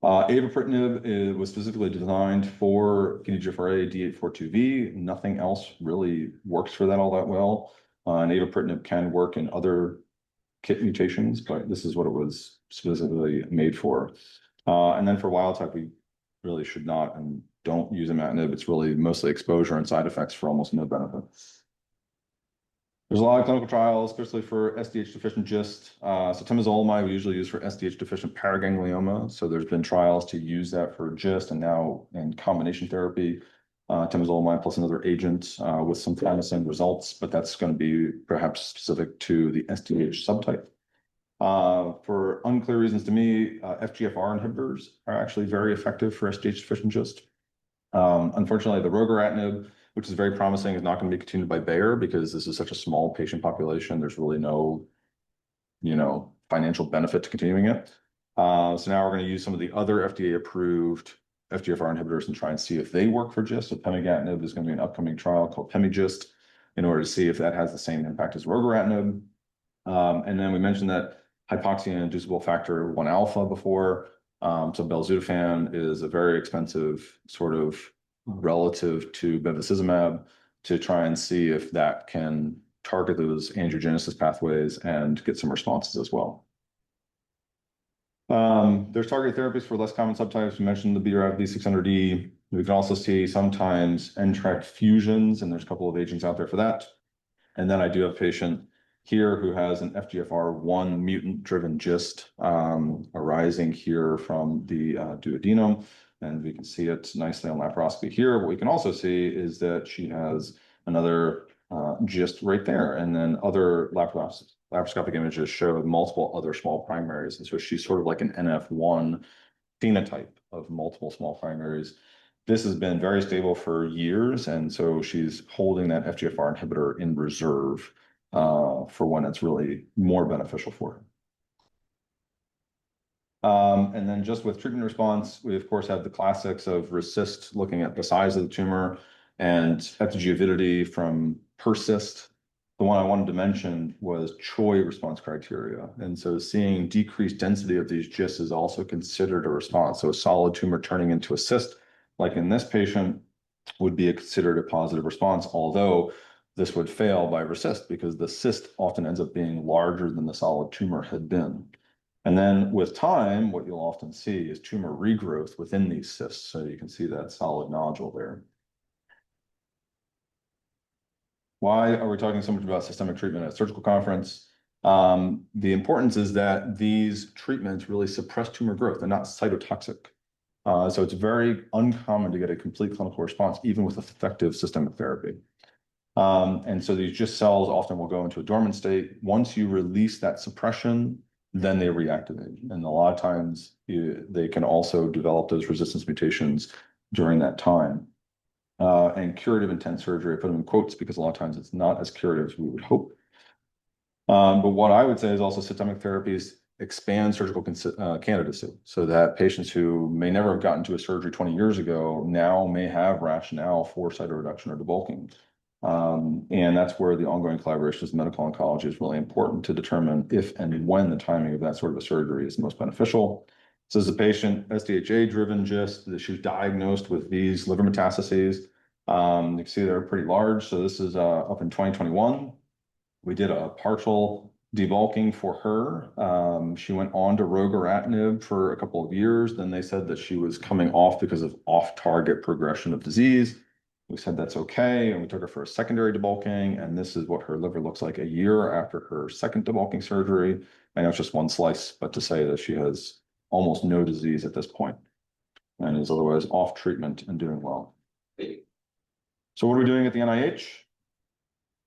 Avapritinib was specifically designed for PDGFRA D842V. Nothing else really works for that all that well. And avapritinib can work in other KIT mutations, but this is what it was specifically made for. And then for wild type, we really should not and don't use imatinib. It's really mostly exposure and side effects for almost no benefit. There's a lot of clinical trials, especially for SDH deficient GIST. So temozolomide we usually use for SDH deficient paraganglioma. So there's been trials to use that for GIST and now in combination therapy, temozolomide plus another agent with some promising results, but that's going to be perhaps specific to the SDH subtype. For unclear reasons to me, FGFR inhibitors are actually very effective for SDH deficient GIST. Unfortunately, the rogoratinib, which is very promising, is not going to be continued by Bayer because this is such a small patient population. There's really no, financial benefit to continuing it. So now we're going to use some of the other FDA-approved FGFR inhibitors and try and see if they work for GIST. So pemigatinib is going to be an upcoming trial called PemiGIST in order to see if that has the same impact as rogoratinib. And then we mentioned that hypoxia-inducible factor 1 alpha before. So belzutifan is a very expensive sort of relative to bevacizumab to try and see if that can target those angiogenesis pathways and get some responses as well. There's targeted therapies for less common subtypes. We mentioned the BRAF V600E. We can also see sometimes NTRK fusions, and there's a couple of agents out there for that. And then I do have a patient here who has an FGFR1 mutant-driven GIST arising here from the duodenum, and we can see it nicely on laparoscopy here. What we can also see is that she has another GIST right there, and then other laparoscopic images show multiple other small primaries, and so she's sort of like an NF1 phenotype of multiple small primaries. This has been very stable for years, and so she's holding that FGFR inhibitor in reserve for when it's really more beneficial for her. And then just with treatment response, we of course have the classics of RECIST, looking at the size of the tumor, and epithelial from PERSIST. The one I wanted to mention was CHOI response criteria. And so seeing decreased density of these GISTs is also considered a response. So a solid tumor turning into a cyst, like in this patient, would be considered a positive response, although this would fail by RECIST because the cyst often ends up being larger than the solid tumor had been. And then with time, what you'll often see is tumor regrowth within these cysts. So you can see that solid nodule there. Why are we talking so much about systemic treatment at a surgical conference? The importance is that these treatments really suppress tumor growth. They're not cytotoxic. So it's very uncommon to get a complete clinical response, even with effective systemic therapy. And so these GIST cells often will go into a dormant state. Once you release that suppression, then they reactivate. And a lot of times they can also develop those resistance mutations during that time. And curative intent surgery, I put them in quotes because a lot of times it's not as curative as we would hope. But what I would say is also systemic therapies expand surgical candidacy so that patients who may never have gotten to a surgery 20 years ago now may have rationale for cytoreduction or debulking. And that's where the ongoing collaboration with medical oncology is really important to determine if and when the timing of that sort of a surgery is most beneficial. So as a patient, SDHA-driven GIST, that she was diagnosed with these liver metastases. You can see they're pretty large. So this is up in 2021. We did a partial debulking for her. She went on to rogoratinib for a couple of years. Then they said that she was coming off because of off-target progression of disease. We said that's okay, and we took her for a secondary debulking, and this is what her liver looks like a year after her second debulking surgery. I know it's just one slice, but to say that she has almost no disease at this point and is otherwise off treatment and doing well. So what are we doing at the NIH?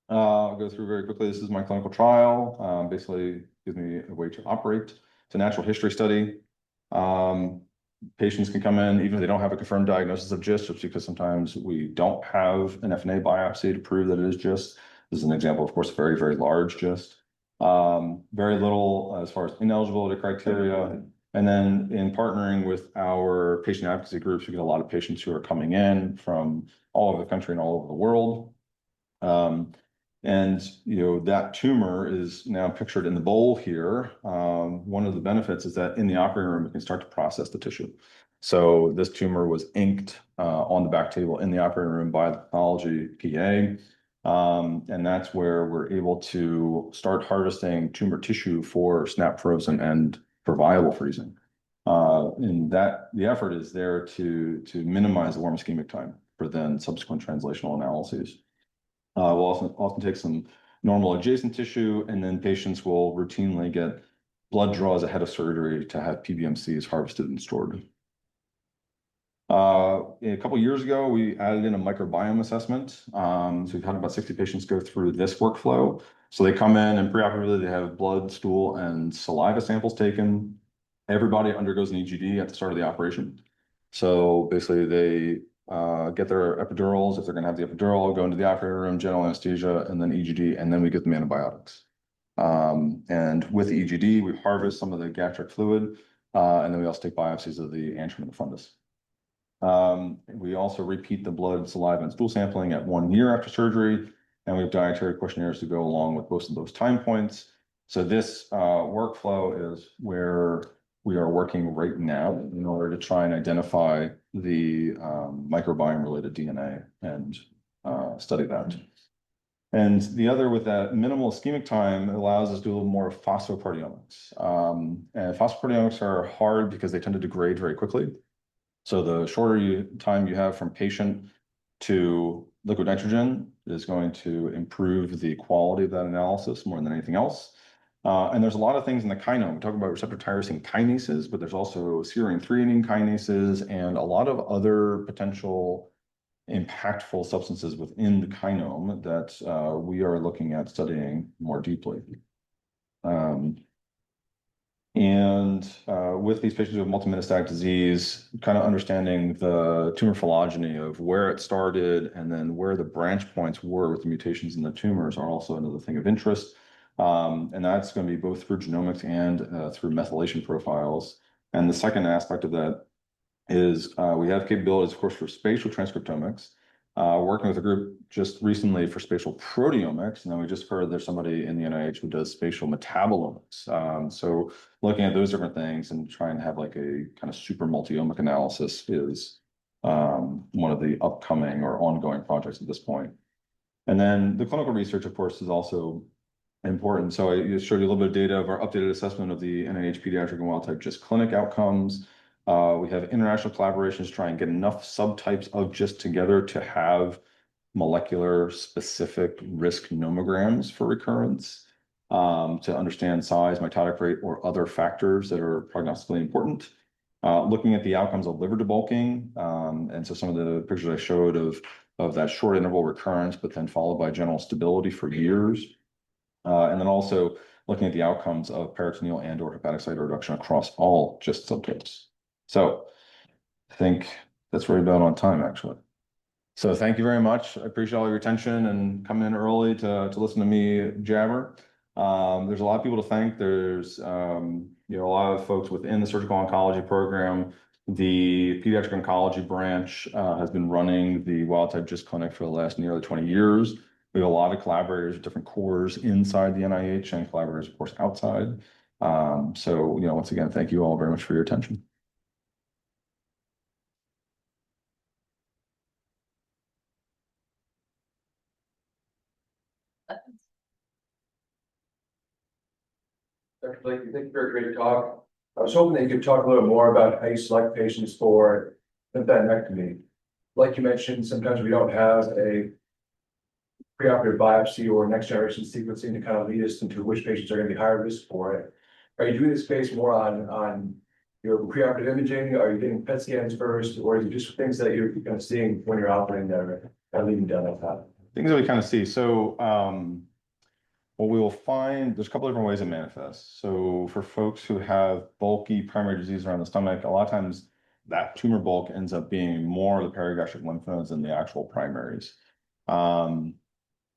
I'll go through very quickly. This is my clinical trial. Basically gives me a way to operate. It's a natural history study. Patients can come in even if they don't have a confirmed diagnosis of GIST, just because sometimes we don't have an FNA biopsy to prove that it is GIST. This is an example, of course, very, very large GIST. Very little as far as ineligibility criteria. And then in partnering with our patient advocacy groups, we get a lot of patients who are coming in from all over the country and all over the world. And that tumor is now pictured in the bowl here. One of the benefits is that in the operating room, we can start to process the tissue. So this tumor was inked on the back table in the operating room by the pathology PA. And that's where we're able to start harvesting tumor tissue for snap frozen and for viable freezing. And that the effort is there to minimize the warm ischemic time for then subsequent translational analyses. We'll often take some normal adjacent tissue, and then patients will routinely get blood draws ahead of surgery to have PBMCs harvested and stored. A couple years ago, we added in a microbiome assessment. So we've had about 60 patients go through this workflow. So they come in and preoperatively they have blood, stool, and saliva samples taken. Everybody undergoes an EGD at the start of the operation. So basically they get their epidurals. If they're going to have the epidural, go into the operating room, general anesthesia, and then EGD, and then we get them antibiotics. And with the EGD, we harvest some of the gastric fluid, and then we also take biopsies of the antrum and the fundus. We also repeat the blood, saliva, and stool sampling at 1 year after surgery, and we have dietary questionnaires to go along with both of those time points. So this workflow is where we are working right now in order to try and identify the microbiome-related DNA and study that. And the other, with that minimal ischemic time, allows us to do a little more phosphoproteomics. And phosphoproteomics are hard because they tend to degrade very quickly. So the shorter time you have from patient to liquid nitrogen is going to improve the quality of that analysis more than anything else. And there's a lot of things in the kinome. We talk about receptor tyrosine kinases, but there's also serine threonine kinases and a lot of other potential impactful substances within the kinome that we are looking at studying more deeply. With these patients with multimetastatic disease, kind of understanding the tumor phylogeny of where it started and then where the branch points were with the mutations in the tumors are also another thing of interest. And that's going to be both through genomics and through methylation profiles. And the second aspect of that is we have capabilities, of course, for spatial transcriptomics, working with a group just recently for spatial proteomics. And then we just heard there's somebody in the NIH who does spatial metabolomics. So looking at those different things and trying to have like a kind of super multi-omic analysis is one of the upcoming or ongoing projects at this point. And then the clinical research, of course, is also important. So I showed you a little bit of data of our updated assessment of the NIH pediatric and wild-type GIST clinic outcomes. We have international collaborations to try and get enough subtypes of GIST together to have molecular specific risk nomograms for recurrence, to understand size, mitotic rate, or other factors that are prognostically important. Looking at the outcomes of liver debulking, and so some of the pictures I showed of that short interval recurrence, but then followed by general stability for years. And then also looking at the outcomes of peritoneal and/or hepatic site reduction across all GIST subtypes. So I think that's right about on time, actually. So thank you very much. I appreciate all your attention and coming in early to listen to me jabber. There's a lot of people to thank. There's a lot of folks within the surgical oncology program. The pediatric oncology branch has been running the wild-type GIST clinic for the last nearly 20 years. We have a lot of collaborators, different cores inside the NIH and collaborators, of course, outside. So, once again, thank you all very much for your attention. Dr. Blake, thank you for a great talk. I was hoping that you could talk a little more about how you select patients for lymphadenectomy. Like you mentioned, sometimes we don't have a preoperative biopsy or next generation sequencing to kind of lead us into which patients are going to be high risk for it. Are you doing this based more on your preoperative imaging? Are you getting PET scans first, or is it just things that you're kind of seeing when you're operating that are leading down that path? Things that we kind of see. So what we will find, there's a couple different ways it manifests. So for folks who have bulky primary disease around the stomach, a lot of times that tumor bulk ends up being more the perigastric lymph nodes than the actual primaries.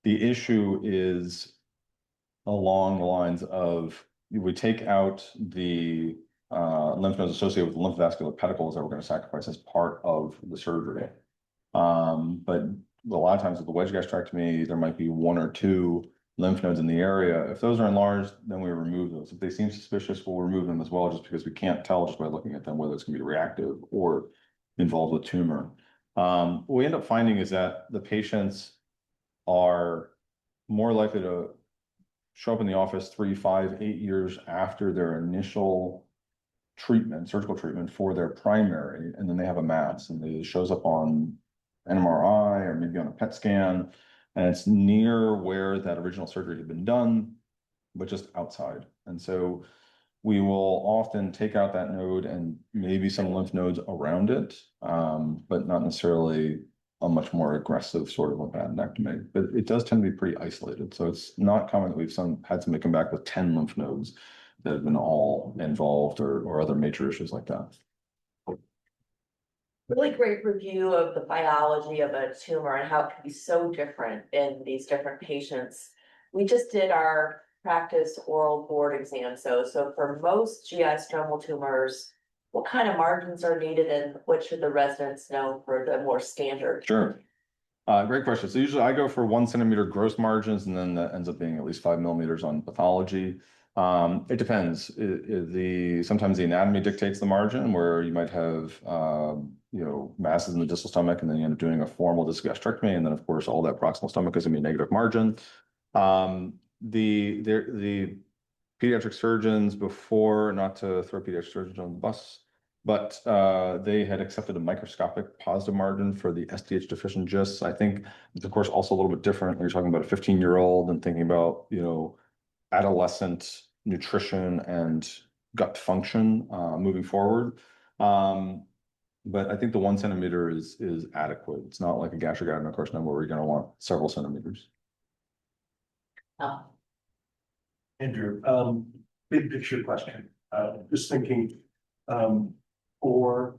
The issue is along the lines of we take out the lymph nodes associated with lymphovascular pedicles that we're going to sacrifice as part of the surgery. But a lot of times with the wedge gastrectomy, there might be one or two lymph nodes in the area. If those are enlarged, then we remove those. If they seem suspicious, we'll remove them as well, just because we can't tell just by looking at them whether it's going to be reactive or involved with tumor. What we end up finding is that the patients are more likely to show up in the office 3, 5, 8 years after their initial treatment, surgical treatment for their primary, and then they have a mass and it shows up on an MRI or maybe on a PET scan, and it's near where that original surgery had been done, but just outside. And so we will often take out that node and maybe some lymph nodes around it, but not necessarily a much more aggressive sort of lymphadenectomy. But it does tend to be pretty isolated. So it's not common that we've had somebody come back with 10 lymph nodes that have been all involved or other major issues like that. Really great review of the biology of a tumor and how it can be so different in these different patients. We just did our practice oral board exam. So for most GI stromal tumors, what kind of margins are needed and what should the residents know for the more standard? Sure. Great question. So usually I go for 1 centimeter gross margins, and then that ends up being at least 5 millimeters on pathology. It depends. Sometimes the anatomy dictates the margin, where you might have masses in the distal stomach, and then you end up doing a formal disc gastrectomy, and then of course all that proximal stomach is going to be a negative margin. The pediatric surgeons before, not to throw pediatric surgeons on the bus, but they had accepted a microscopic positive margin for the SDH deficient GIST. I think it's of course also a little bit different when you're talking about a 15-year-old and thinking about adolescent nutrition and gut function moving forward. But I think the 1 centimeter is adequate. It's not like a gastric adenocarcinoma where we're going to want several centimeters. Oh. Andrew, big picture question. Just thinking, for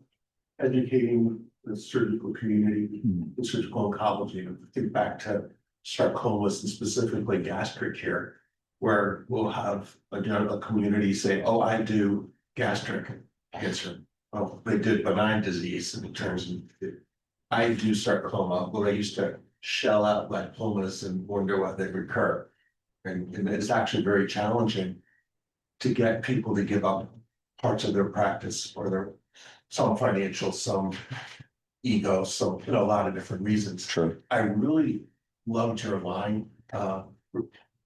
educating the surgical community, the surgical oncology, think back to sarcomas and specifically gastric here, where we'll have a community say, oh, I do gastric cancer. Well, they did benign disease in terms of, I do sarcoma, but I used to shell out lipomas and wonder why they recur. And it's actually very challenging to get people to give up parts of their practice or some financial, some ego, some, a lot of different reasons. Sure. I really loved your line,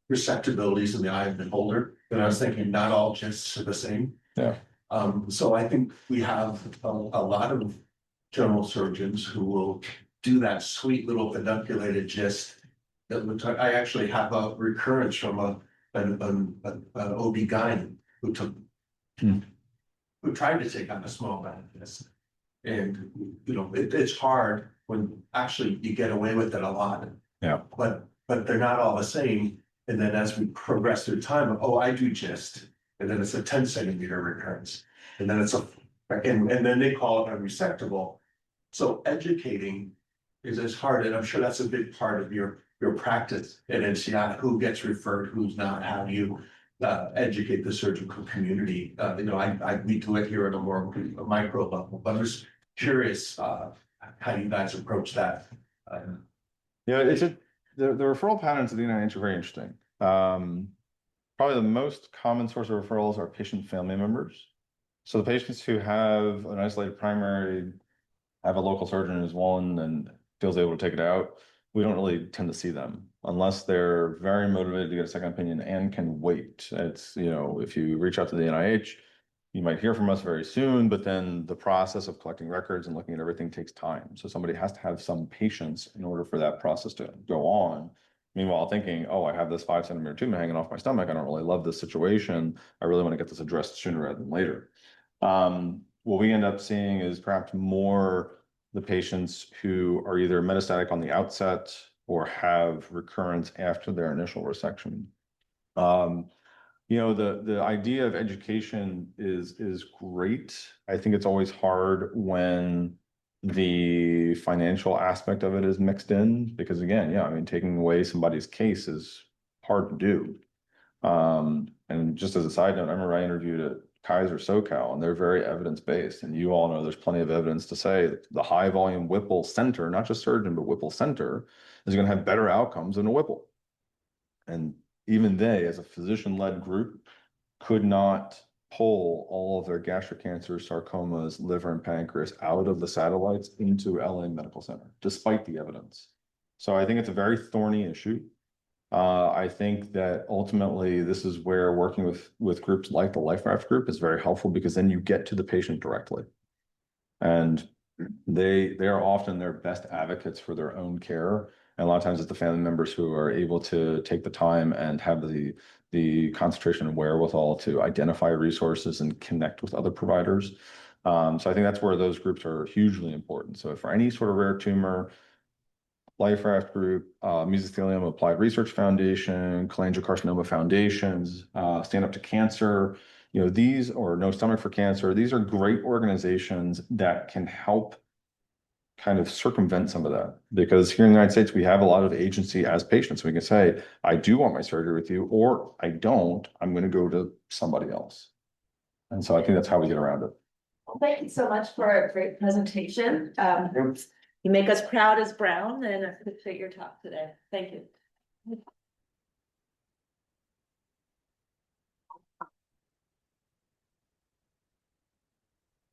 receptabilities in the eye of the beholder. And I was thinking not all GISTs are the same. Yeah. So I think we have a lot of general surgeons who will do that sweet little pedunculated GIST. I actually have a recurrence from an OB-GYN who tried to take on a small amount of this. And, it's hard when actually you get away with it a lot. Yeah. But they're not all the same. And then as we progress through time, oh, I do GIST. And then it's a 10 centimeter recurrence. And then and then they call it unresectable. So educating is as hard. And I'm sure that's a big part of your practice at NCI, who gets referred, who's not, how do you educate the surgical community? We do it here at a more micro level, but I'm just curious how you guys approach that. The referral patterns of the NIH are very interesting. Probably the most common source of referrals are patient family members. So the patients who have an isolated primary, have a local surgeon who's one and feels able to take it out, we don't really tend to see them unless they're very motivated to get a second opinion and can wait. It's, if you reach out to the NIH, you might hear from us very soon, but then the process of collecting records and looking at everything takes time. So somebody has to have some patience in order for that process to go on. Meanwhile, thinking, oh, I have this 5 centimeter tumor hanging off my stomach. I don't really love this situation. I really want to get this addressed sooner rather than later. What we end up seeing is perhaps more the patients who are either metastatic on the outset or have recurrence after their initial resection. The idea of education is great. I think it's always hard when the financial aspect of it is mixed in, because again, taking away somebody's case is hard to do. And just as a side note, I remember I interviewed Kaiser SoCal, and they're very evidence-based. And you all know there's plenty of evidence to say that the high volume Whipple center, not just surgeon, but Whipple center, is going to have better outcomes than a Whipple. And even they, as a physician-led group, could not pull all of their gastric cancer, sarcomas, liver and pancreas out of the satellites into LA Medical Center, despite the evidence. So I think it's a very thorny issue. I think that ultimately this is where working with groups like the LifeRaft group is very helpful, because then you get to the patient directly. And they are often their best advocates for their own care. And a lot of times it's the family members who are able to take the time and have the concentration and wherewithal to identify resources and connect with other providers. So I think that's where those groups are hugely important. So for any sort of rare tumor, LifeRaft Group, Mesothelioma Applied Research Foundation, Cholangiocarcinoma Foundations, Stand Up to Cancer, these, or No Stomach for Cancer, these are great organizations that can help kind of circumvent some of that. Because here in the United States, we have a lot of agency as patients. We can say, I do want my surgery with you, or I don't, I'm going to go to somebody else. And so I think that's how we get around it. Well, thank you so much for a great presentation. You make us proud as Brown, and I appreciate your talk today. Thank you.